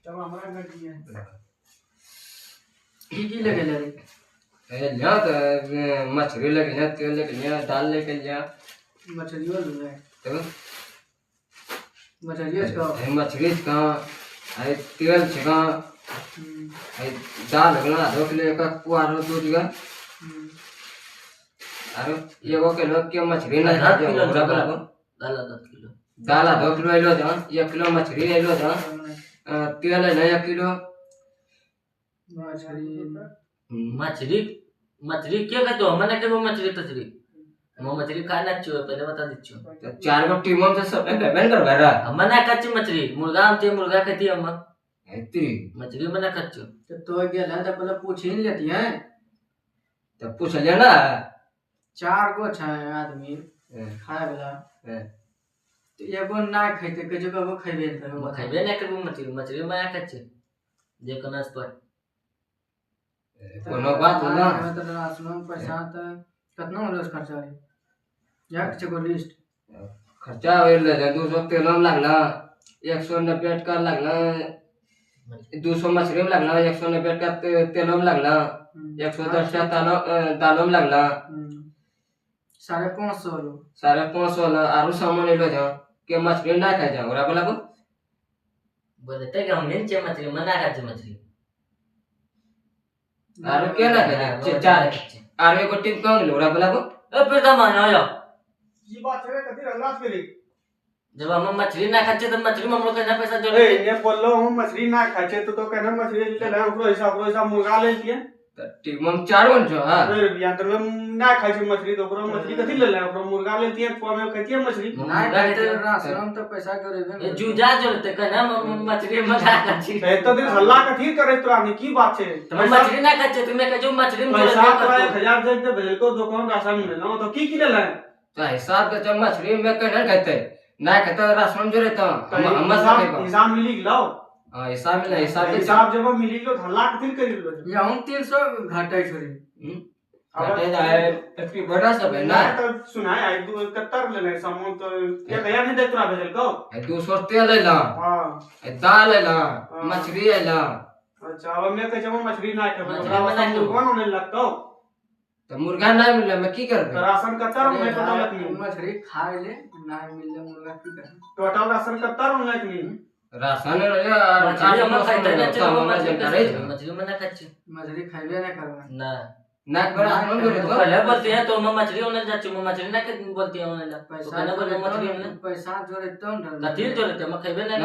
तब हमारा कर दिया की लगे ले ए लिया तो मछली लेके लिया, तेल लेके लिया, दाल लेके लिया। मछली वाला है तो मछली इसका मछली का आई तेल छिका आई दाल लगना दो किलो का पुआरो दूध का अरे ये वो किलो के मछली ना खा जो पूरा बराबर दाल 2 किलो आइलो था 1 किलो मछली आइलो था तेल है ना 1 किलो मछली मछली क्या कहते हो मैंने क्या वो मछली तछली वो मछली खाना चाहिए पहले बता दीजिए तो 4 गो टीमों से सब पेमेंट कर रहा मना कच्ची मछली मुर्गा हमते मुर्गा कहती है हम इतनी मछली मना कच्चो तो गेला तो पहले पूछ ही लेती है तो पूछ लिया ना 4 गो छै आदमी खाए वाला तो एगो ना खाइते के जगह वो खइबे हम खाइबे ना करबो मछली मछली मना कच्चे जे कनस पर कोनो बात ना तो राशन पैसा तो कितना होलो खर्चा है या चको लिस्ट खर्चा होइल 200 तेल में लगना 190 का लगना 200 मछली में लगना 190 का तेल में लगना 110 का दालों में लगना 550 लो 550 आरु सामान ले जा के मछली ना खाए जा ओरा बोला बोलते कि हम नीचे मछली मना कच्चे मछली आरु के ना खाए चार आरु एगो टीम कौन ले ओरा बोला ए पेटा मान आयो ये बात है कथि अल्लाह के जब हम मछली ना खाचे तो मछली में हम लोग का पैसा जोड़ ए ये बोलो हम मछली ना खाचे तो कहना मछली ले ले ओकरो हिसाब मुर्गा ले लिए टीम में 4 गो छ हां फिर बियांतर में ना खाचे मछली तो ओकरो मछली कथि ले ले ओकरो मुर्गा लेती है तो में कहती है मछली ना खाते राशन तो पैसा करेबे ये जूजा जोड़ते कहना मछली मना कच्ची ए तो दिन हल्ला कथि करे तोरा ने की बात छे तो मछली ना खाचे तुम्हें कह जो मछली में पैसा तो 1000 दे दे भेल को दुकान राशन में ना तो की ले ले तो हिसाब के जब मछली में कहना कहते ना कहते राशन जोड़े तो हम हिसाब मिली गिलाओ हां हिसाब मिला हिसाब जब मिली लो हल्ला कथि करी लो या हम 300 घटाई छोरी घटे जाए एक बड़ा सब है ना तो सुनाए आई 71 ले ले सामान तो ये भैया नहीं दे तोरा भेजल को 200 तेल ले ला हां दाल ले ला मछली ले ला अच्छा अब मैं कह जब मछली ना खाबे कौन होने लगतो तो मुर्गा ना मिले मैं की करबे राशन कतर में टोटल नहीं मछली खाए ले ना मिले मुर्गा की करे टोटल राशन कतर में नहीं राशन ले मछली हम खाते ना चलो मछली मना कच्ची मछली खाइबे ना करवा ना ना बड़ा आनंद रे तो पहले बोलते हैं तो हम मछली होने जाची मछली ना के बोलते हैं होने ला पैसा बोले मछली होने पैसा जोड़े तो कथी जोड़ते हम खाइबे ना